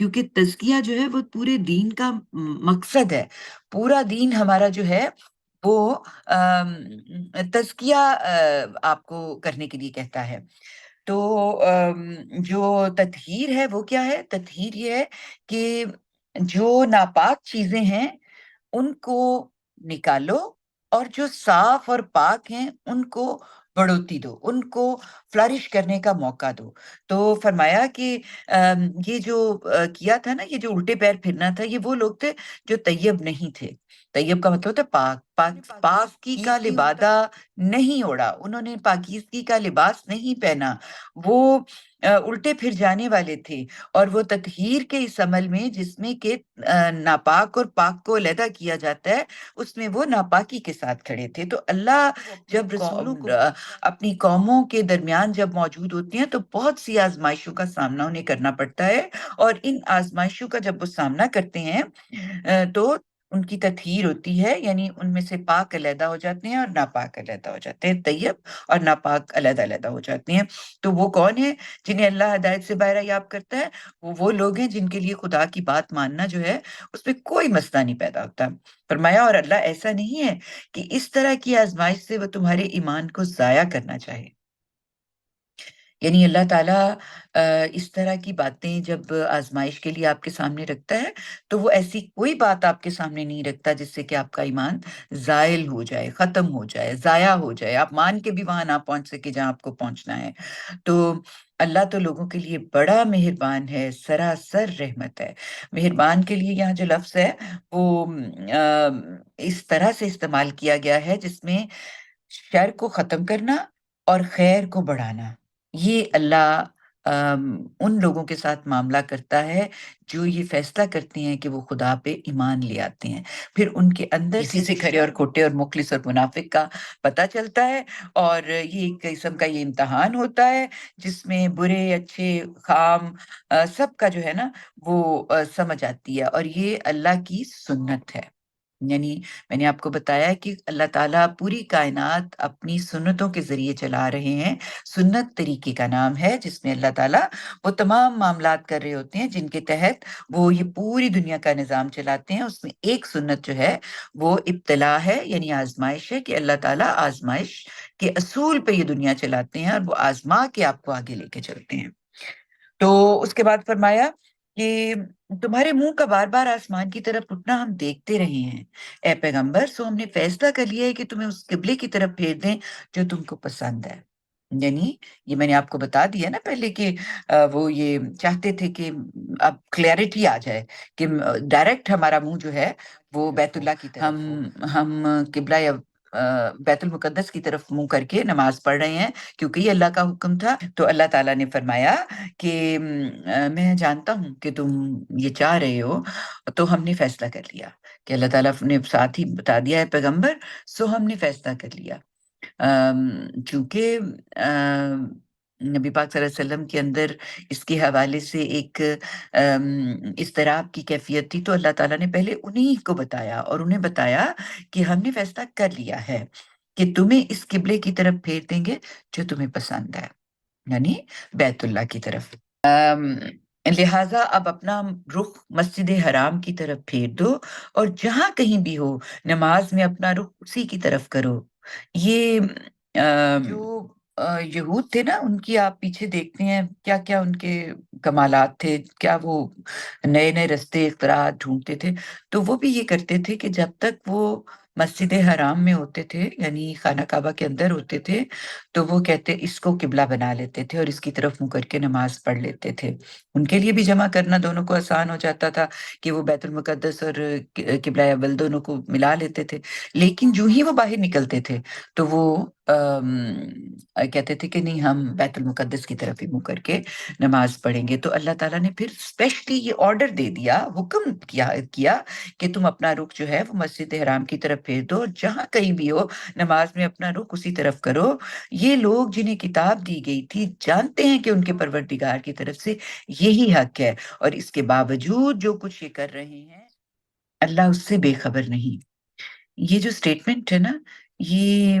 کیونکہ تزکیہ جو ہے وہ پورے دین کا مقصد ہے. پورا دین ہمارا جو ہے وہ تزکیہ آپ کو کرنے کے لیے کہتا ہے. تو جو تطہیر ہے وہ کیا ہے؟ تطہیر یہ ہے کہ جو ناپاک چیزیں ہیں ان کو نکالو، اور جو صاف اور پاک ہیں ان کو بڑھوتی دو، ان کو فلرش کرنے کا موقع دو. تو فرمایا کہ یہ جو کیا تھا نا، یہ جو الٹے پیر پھرنا تھا، یہ وہ لوگ تھے جو طیب نہیں تھے. طیب کا مطلب ہوتا ہے پاکی کا لبادہ نہیں اوڑا، انہوں نے پاکیزگی کا لباس نہیں پہنا، وہ الٹے پھر جانے والے تھے. اور وہ تطہیر کے اس عمل میں جس میں کہ ناپاک اور پاک کو علیحدہ کیا جاتا ہے، اس میں وہ ناپاکی کے ساتھ کھڑے تھے. تو اللہ جب رسولوں کو اپنی قوموں کے درمیان جب موجود ہوتے ہیں تو بہت سی آزمائشوں کا سامنا انہیں کرنا پڑتا ہے، اور ان آزمائشوں کا جب وہ سامنا کرتے ہیں تو ان کی تطہیر ہوتی ہے، یعنی ان میں سے پاک علیحدہ ہو جاتے ہیں اور ناپاک علیحدہ ہو جاتے ہیں، طیب اور ناپاک علیحدہ علیحدہ ہو جاتے ہیں. تو وہ کون ہے جنہیں اللہ ہدایت سے باہر یاب کرتا ہے؟ وہ لوگ ہیں جن کے لیے خدا کی بات ماننا جو ہے اس پہ کوئی مسئلہ نہیں پیدا ہوتا. فرمایا اور اللہ ایسا نہیں ہے کہ اس طرح کی آزمائش سے وہ تمہارے ایمان کو ضائع کرنا چاہے. یعنی اللہ تعالیٰ اس طرح کی باتیں جب آزمائش کے لیے آپ کے سامنے رکھتا ہے تو وہ ایسی کوئی بات آپ کے سامنے نہیں رکھتا جس سے کہ آپ کا ایمان زائل ہو جائے، ختم ہو جائے، ضائع ہو جائے، آپ مان کے بھی وہاں نہ پہنچ سکے جہاں آپ کو پہنچنا ہے. تو اللہ تو لوگوں کے لیے بڑا مہربان ہے، سراسر رحمت ہے. مہربان کے لیے یہاں جو لفظ ہے وہ اس طرح سے استعمال کیا گیا ہے جس میں شر کو ختم کرنا اور خیر کو بڑھانا. یہ اللہ ان لوگوں کے ساتھ معاملہ کرتا ہے جو یہ فیصلہ کرتے ہیں کہ وہ خدا پہ ایمان لے آتے ہیں. پھر ان کے اندر کسی سے کھرے اور کھوٹے اور مخلص اور منافق کا پتہ چلتا ہے، اور یہ ایک قسم کا یہ امتحان ہوتا ہے جس میں برے اچھے خام سب کا جو ہے نا وہ سمجھ آتی ہے. اور یہ اللہ کی سنت ہے. یعنی میں نے آپ کو بتایا کہ اللہ تعالیٰ پوری کائنات اپنی سنتوں کے ذریعے چلا رہے ہیں. سنت طریقے کا نام ہے جس میں اللہ تعالیٰ وہ تمام معاملات کر رہے ہوتے ہیں جن کے تحت وہ یہ پوری دنیا کا نظام چلاتے ہیں. اس میں ایک سنت جو ہے وہ ابتلا ہے، یعنی آزمائش ہے، کہ اللہ تعالیٰ آزمائش کے اصول پہ یہ دنیا چلاتے ہیں اور وہ آزما کے آپ کو آگے لے کے چلتے ہیں. تو اس کے بعد فرمایا کہ تمہارے منہ کا بار بار آسمان کی طرف اٹھنا ہم دیکھتے رہے ہیں اے پیغمبر، سو ہم نے فیصلہ کر لیا ہے کہ تمہیں اس قبلے کی طرف پھیر دیں جو تم کو پسند ہے. یعنی یہ میں نے آپ کو بتا دیا نا پہلے کہ وہ یہ چاہتے تھے کہ اب کلیئرٹی آ جائے کہ ڈائریکٹ ہمارا منہ جو ہے وہ بیت اللہ کی طرف ہم قبلہ یا بیت المقدس کی طرف منہ کر کے نماز پڑھ رہے ہیں کیونکہ یہ اللہ کا حکم تھا. تو اللہ تعالیٰ نے فرمایا کہ میں جانتا ہوں کہ تم یہ چاہ رہے ہو، تو ہم نے فیصلہ کر لیا کہ اللہ تعالیٰ نے ساتھ ہی بتا دیا ہے پیغمبر، سو ہم نے فیصلہ کر لیا. چونکہ نبی پاک صلی اللہ علیہ وسلم کے اندر اس کے حوالے سے ایک اضطراب کی کیفیت تھی، تو اللہ تعالیٰ نے پہلے انہی کو بتایا اور انہیں بتایا کہ ہم نے فیصلہ کر لیا ہے کہ تمہیں اس قبلے کی طرف پھیر دیں گے جو تمہیں پسند ہے، یعنی بیت اللہ کی طرف. لہٰذا اب اپنا رخ مسجد حرام کی طرف پھیر دو، اور جہاں کہیں بھی ہو نماز میں اپنا رخ اسی کی طرف کرو. یہ جو یہود تھے نا، ان کی آپ پیچھے دیکھتے ہیں کیا کیا ان کے کمالات تھے، کیا وہ نئے نئے رستے اختراعات ڈھونڈتے تھے. تو وہ بھی یہ کرتے تھے کہ جب تک وہ مسجد حرام میں ہوتے تھے، یعنی خانہ کعبہ کے اندر ہوتے تھے، تو وہ کہتے اس کو قبلہ بنا لیتے تھے اور اس کی طرف منہ کر کے نماز پڑھ لیتے تھے. ان کے لیے بھی جمع کرنا دونوں کو آسان ہو جاتا تھا کہ وہ بیت المقدس اور قبلہ اول دونوں کو ملا لیتے تھے. لیکن جو ہی وہ باہر نکلتے تھے تو وہ کہتے تھے کہ نہیں، ہم بیت المقدس کی طرف ہی منہ کر کے نماز پڑھیں گے. تو اللہ تعالیٰ نے پھر اسپیشلی یہ آرڈر دے دیا، حکم کیا کہ تم اپنا رخ جو ہے وہ مسجد حرام کی طرف پھیر دو، اور جہاں کہیں بھی ہو نماز میں اپنا رخ اسی طرف کرو. یہ لوگ جنہیں کتاب دی گئی تھی جانتے ہیں کہ ان کے پروردگار کی طرف سے یہی حق ہے، اور اس کے باوجود جو کچھ یہ کر رہے ہیں اللہ اس سے بے خبر نہیں. یہ جو سٹیٹمنٹ ہے نا، یہ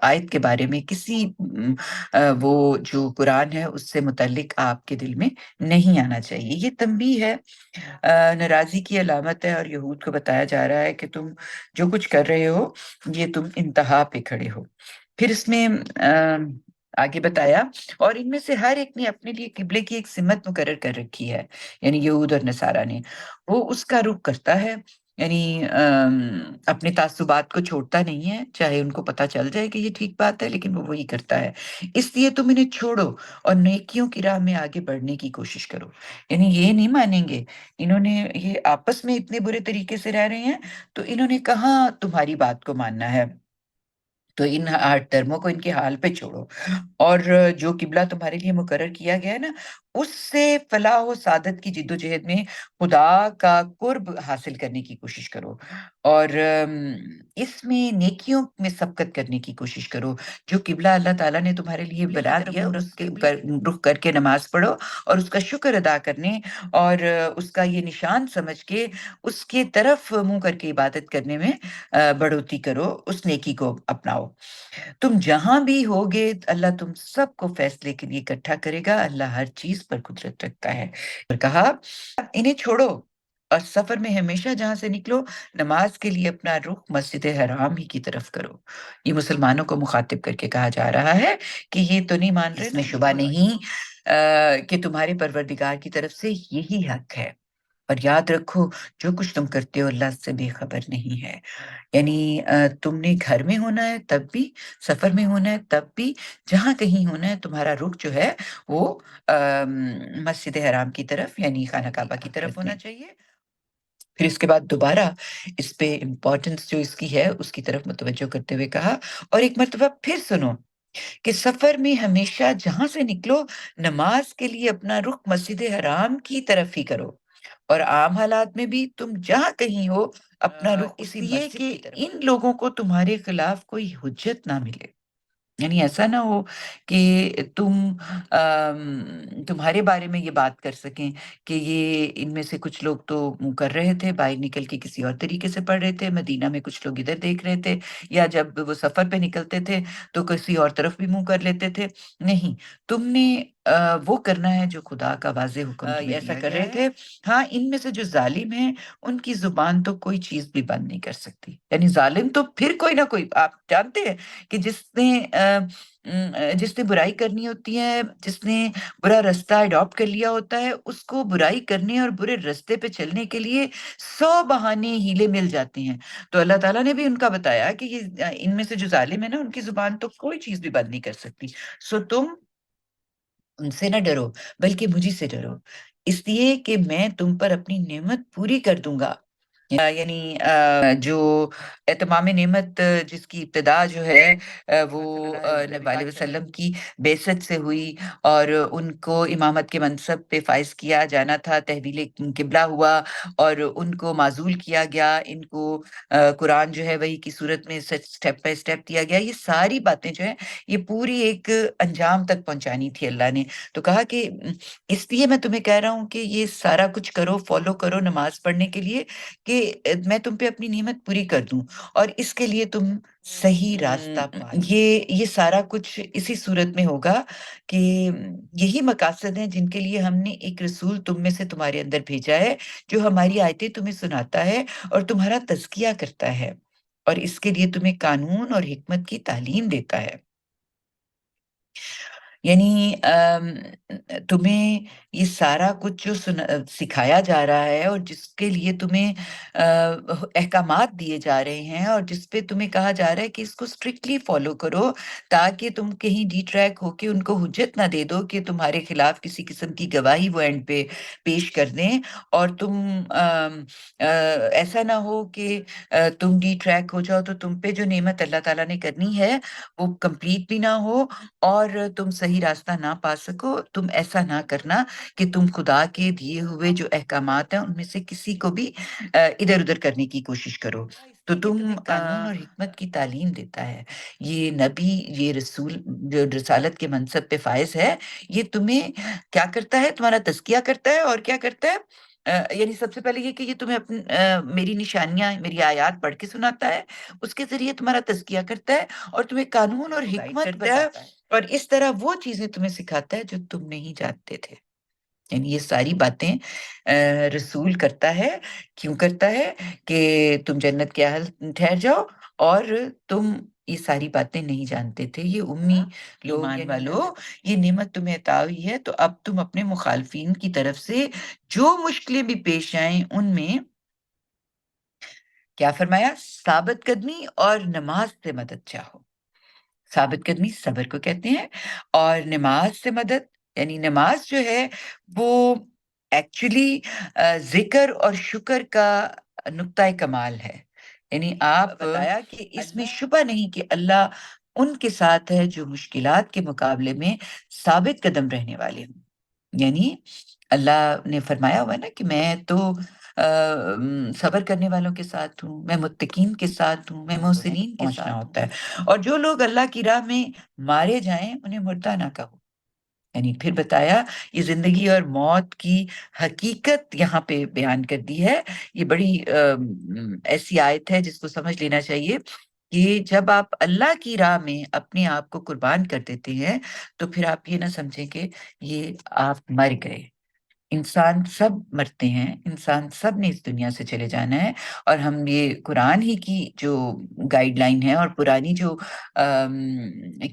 آیت کے بارے میں کسی وہ جو قرآن ہے اس سے متعلق آپ کے دل میں نہیں آنا چاہیے. یہ تنبیہ ہے، ناراضی کی علامت ہے، اور یہود کو بتایا جا رہا ہے کہ تم جو کچھ کر رہے ہو یہ تم انتہا پہ کھڑے ہو. پھر اس میں آگے بتایا، اور ان میں سے ہر ایک نے اپنے لیے قبلے کی ایک سمت مقرر کر رکھی ہے، یعنی یہود اور نصارہ نے. وہ اس کا رخ کرتا ہے، یعنی اپنے تعصبات کو چھوڑتا نہیں ہے، چاہے ان کو پتا چل جائے کہ یہ ٹھیک بات ہے، لیکن وہ وہی کرتا ہے. اس لیے تم انہیں چھوڑو اور نیکیوں کی راہ میں آگے بڑھنے کی کوشش کرو. یعنی یہ نہیں مانیں گے، انہوں نے یہ آپس میں اتنے برے طریقے سے رہ رہے ہیں، تو انہوں نے کہاں تمہاری بات کو ماننا ہے. تو ان آٹھ دھرموں کو ان کے حال پہ چھوڑو، اور جو قبلہ تمہارے لیے مقرر کیا گیا ہے نا، اس سے فلاح و سعادت کی جد و جہد میں خدا کا قرب حاصل کرنے کی کوشش کرو، اور اس میں نیکیوں میں سبقت کرنے کی کوشش کرو. جو قبلہ اللہ تعالیٰ نے تمہارے لیے بنا دیا اس کے رخ کر کے نماز پڑھو، اور اس کا شکر ادا کرنے اور اس کا یہ نشان سمجھ کے اس کے طرف منہ کر کے عبادت کرنے میں بڑھوتی کرو، اس نیکی کو اپناؤ. تم جہاں بھی ہوگے اللہ تم سب کو فیصلے کے لیے اکٹھا کرے گا، اللہ ہر چیز پر قدرت رکھتا ہے. اور کہا انہیں چھوڑو اور سفر میں ہمیشہ جہاں سے نکلو نماز کے لیے اپنا رخ مسجد حرام ہی کی طرف کرو. یہ مسلمانوں کو مخاطب کر کے کہا جا رہا ہے کہ یہ تو نہیں مان رہے، اس میں شبہ نہیں کہ تمہارے پروردگار کی طرف سے یہی حق ہے. اور یاد رکھو جو کچھ تم کرتے ہو اللہ سے بے خبر نہیں ہے. یعنی تم نے گھر میں ہونا ہے تب بھی، سفر میں ہونا ہے تب بھی، جہاں کہیں ہونا ہے تمہارا رخ جو ہے وہ مسجد حرام کی طرف یعنی خانہ کعبہ کی طرف ہونا چاہیے. پھر اس کے بعد دوبارہ اس پہ امپورٹنس جو اس کی ہے اس کی طرف متوجہ کرتے ہوئے کہا، اور ایک مرتبہ پھر سنو کہ سفر میں ہمیشہ جہاں سے نکلو نماز کے لیے اپنا رخ مسجد حرام کی طرف ہی کرو، اور عام حالات میں بھی تم جہاں کہیں ہو اپنا رخ اس لیے کہ ان لوگوں کو تمہارے خلاف کوئی حجت نہ ملے. یعنی ایسا نہ ہو کہ تمہارے بارے میں یہ بات کر سکیں کہ یہ ان میں سے کچھ لوگ تو منہ کر رہے تھے، باہر نکل کے کسی اور طریقے سے پڑھ رہے تھے، مدینہ میں کچھ لوگ ادھر دیکھ رہے تھے، یا جب وہ سفر پہ نکلتے تھے تو کسی اور طرف بھی منہ کر لیتے تھے. نہیں، تم نے وہ کرنا ہے جو خدا کا واضح حکم ایسا کر رہے تھے. ہاں، ان میں سے جو ظالم ہیں ان کی زبان تو کوئی چیز بھی بند نہیں کر سکتی. یعنی ظالم تو پھر کوئی نہ کوئی، آپ جانتے ہیں کہ جس نے برائی کرنی ہوتی ہے، جس نے برا رستہ اڈاپٹ کر لیا ہوتا ہے، اس کو برائی کرنے اور برے رستے پہ چلنے کے لیے 100 بہانے ہیلے مل جاتے ہیں. تو اللہ تعالیٰ نے بھی ان کا بتایا کہ یہ ان میں سے جو ظالم ہے نا ان کی زبان تو کوئی چیز بھی بند نہیں کر سکتی. سو تم ان سے نہ ڈرو بلکہ مجھے سے ڈرو، اس لیے کہ میں تم پر اپنی نعمت پوری کر دوں گا. یعنی جو اتمام نعمت جس کی ابتدا جو ہے وہ نبی علیہ وسلم کی بعثت سے ہوئی، اور ان کو امامت کے منصب پہ فائز کیا جانا تھا، تحویل قبلہ ہوا اور ان کو معزول کیا گیا، ان کو قرآن جو ہے وہی کی صورت میں سٹیپ بائی سٹیپ دیا گیا. یہ ساری باتیں جو ہیں یہ پوری ایک انجام تک پہنچانی تھی اللہ نے. تو کہا کہ اس لیے میں تمہیں کہہ رہا ہوں کہ یہ سارا کچھ کرو، فالو کرو نماز پڑھنے کے لیے کہ میں تم پہ اپنی نعمت پوری کر دوں، اور اس کے لیے تم صحیح راستہ پائے. یہ سارا کچھ اسی صورت میں ہوگا کہ یہی مقاصد ہیں جن کے لیے ہم نے ایک رسول تم میں سے تمہارے اندر بھیجا ہے، جو ہماری آیتیں تمہیں سناتا ہے اور تمہارا تزکیہ کرتا ہے، اور اس کے لیے تمہیں قانون اور حکمت کی تعلیم دیتا ہے. یعنی تمہیں یہ سارا کچھ جو سکھایا جا رہا ہے اور جس کے لیے تمہیں احکامات دیے جا رہے ہیں اور جس پہ تمہیں کہا جا رہا ہے کہ اس کو اسٹرکٹلی فالو کرو، تاکہ تم کہیں ڈی ٹریک ہو کے ان کو حجت نہ دے دو کہ تمہارے خلاف کسی قسم کی گواہی وہ اینڈ پہ پیش کر دیں، اور تم ایسا نہ ہو کہ تم ڈی ٹریک ہو جاؤ تو تم پہ جو نعمت اللہ تعالیٰ نے کرنی ہے وہ کمپلیٹ بھی نہ ہو اور تم صحیح راستہ نہ پا سکو. تم ایسا نہ کرنا کہ تم خدا کے دیے ہوئے جو احکامات ہیں ان میں سے کسی کو بھی ادھر ادھر کرنے کی کوشش کرو. تو تم قانون اور حکمت کی تعلیم دیتا ہے. یہ نبی، یہ رسول جو رسالت کے منصب پہ فائز ہے، یہ تمہیں کیا کرتا ہے؟ تمہارا تزکیہ کرتا ہے، اور کیا کرتا ہے؟ یعنی سب سے پہلے یہ کہ یہ تمہیں میری نشانیاں، میری آیات پڑھ کے سناتا ہے، اس کے ذریعے تمہارا تزکیہ کرتا ہے اور تمہیں قانون اور حکمت بتاتا ہے، اور اس طرح وہ چیزیں تمہیں سکھاتا ہے جو تم نہیں جانتے تھے۔ یعنی یہ ساری باتیں رسول کرتا ہے، کیوں کرتا ہے؟ کہ تم جنت کے اہل ٹھہر جاؤ، اور تم یہ ساری باتیں نہیں جانتے تھے، یہ امی لوگ ایمان والو یہ نعمت تمہیں عطا ہوئی ہے، تو اب تم اپنے مخالفین کی طرف سے جو مشکلیں بھی پیش آئیں ان میں کیا فرمایا؟ ثابت قدمی اور نماز سے مدد چاہو۔ ثابت قدمی صبر کو کہتے ہیں، اور نماز سے مدد، یعنی نماز جو ہے وہ ایکچولی ذکر اور شکر کا نقطۂ کمال ہے۔ یعنی آپ بتایا کہ اس میں شبہ نہیں کہ اللہ ان کے ساتھ ہے جو مشکلات کے مقابلے میں ثابت قدم رہنے والے ہوں۔ یعنی اللہ نے فرمایا ہوا ہے نا کہ میں تو صبر کرنے والوں کے ساتھ ہوں، میں متقین کے ساتھ ہوں، میں محسنین کے ساتھ ہوتا ہے، اور جو لوگ اللہ کی راہ میں مارے جائیں انہیں مردہ نہ کہو۔ یعنی پھر بتایا یہ زندگی اور موت کی حقیقت یہاں پہ بیان کر دی ہے۔ یہ بڑی ایسی آیت ہے جس کو سمجھ لینا چاہیے کہ جب آپ اللہ کی راہ میں اپنے آپ کو قربان کر دیتے ہیں تو پھر آپ یہ نہ سمجھیں کہ یہ آپ مر گئے۔ انسان سب مرتے ہیں، انسان سب نے اس دنیا سے چلے جانا ہے، اور ہم یہ قرآن ہی کی جو گائیڈ لائن ہے اور پرانی جو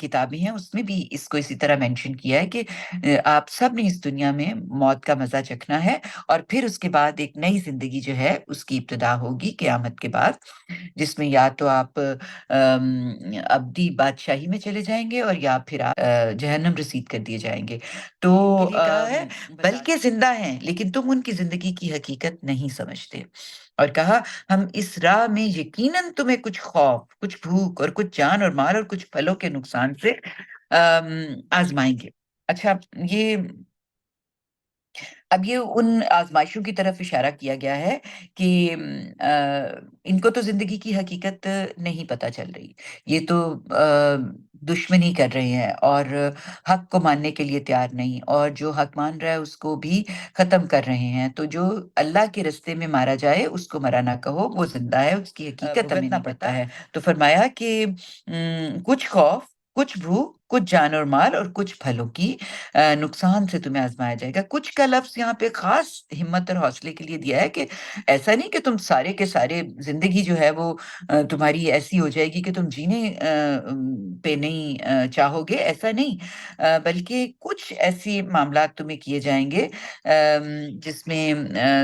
کتابیں ہیں اس میں بھی اس کو اسی طرح مینشن کیا ہے کہ آپ سب نے اس دنیا میں موت کا مزہ چکھنا ہے، اور پھر اس کے بعد ایک نئی زندگی جو ہے اس کی ابتدا ہوگی قیامت کے بعد، جس میں یا تو آپ ابدی بادشاہی میں چلے جائیں گے اور یا پھر آپ جہنم رسید کر دیے جائیں گے۔ تو کہا ہے بلکہ زندہ ہیں لیکن تم ان کی زندگی کی حقیقت نہیں سمجھتے، اور کہا ہم اس راہ میں یقیناً تمہیں کچھ خوف، کچھ بھوک اور کچھ جان اور مال اور کچھ پھلوں کے نقصان سے آزمائیں گے۔ اچھا، یہ اب یہ ان آزمائشوں کی طرف اشارہ کیا گیا ہے کہ ان کو تو زندگی کی حقیقت نہیں پتہ چل رہی، یہ تو دشمنی کر رہے ہیں اور حق کو ماننے کے لیے تیار نہیں، اور جو حق مان رہا ہے اس کو بھی ختم کر رہے ہیں۔ تو جو اللہ کے رستے میں مارا جائے اس کو مرا نہ کہو، وہ زندہ ہے، اس کی حقیقت ہمیں نہیں پتہ ہے۔ تو فرمایا کہ کچھ خوف، کچھ بھوک، کچھ جان اور مال اور کچھ پھلوں کی نقصان سے تمہیں آزمایا جائے گا۔ کچھ کا لفظ یہاں پہ خاص ہمت اور حوصلے کے لیے دیا ہے کہ ایسا نہیں کہ تم سارے کے سارے زندگی جو ہے وہ تمہاری ایسی ہو جائے گی کہ تم جینے پہ نہیں چاہو گے، ایسا نہیں، بلکہ کچھ ایسی معاملات تمہیں کیے جائیں گے جس میں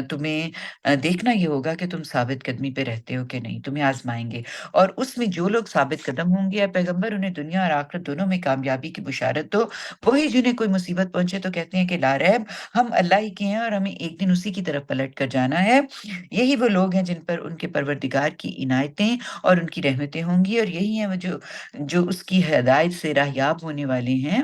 تمہیں دیکھنا یہ ہوگا کہ تم ثابت قدمی پہ رہتے ہو کہ نہیں، تمہیں آزمائیں گے، اور اس میں جو لوگ ثابت قدم ہوں گے یا پیغمبر انہیں دنیا اور آخرت دونوں میں کامیابی کی بشارت دو۔ وہی جنہیں کوئی مصیبت پہنچے تو کہتے ہیں کہ لا ریب ہم اللہ ہی کے ہیں اور ہمیں ایک دن اسی کی طرف پلٹ کر جانا ہے۔ یہی وہ لوگ ہیں جن پر ان کے پروردگار کی عنایتیں اور ان کی رحمتیں ہوں گی، اور یہی ہیں وہ جو اس کی ہدایت سے راہیاب ہونے والے ہیں۔